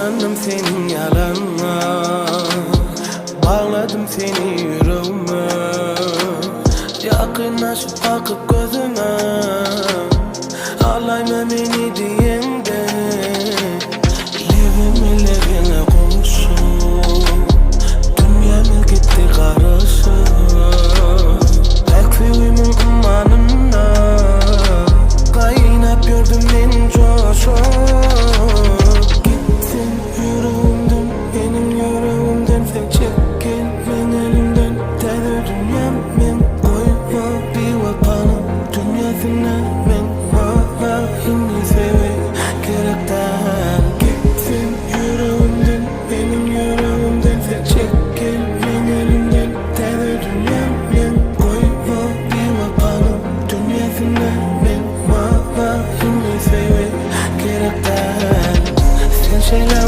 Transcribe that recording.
inandım senin yalanına, bağladım seni yüreğime. Yakınlaşıp bakıp gözüne, ağlayma beni diyende, levime konuşup dünyamız gitti karışıp. Ekmeğimin umanına kaynap gördüm beni coşup. Gittin yüreğimden, benim yüreğimden, sen çekil ben elimden. Terör dünyam ben koyma bir vatanım dünyasına, ben vallahi sevmek gerekten. Gittin yüreğimden, benim yüreğimden, sen çekil ben elimden. Terör dünyam ben koyma bir vatanım dünyasına, ben vallahi sevmek gerekten. Sen şeyler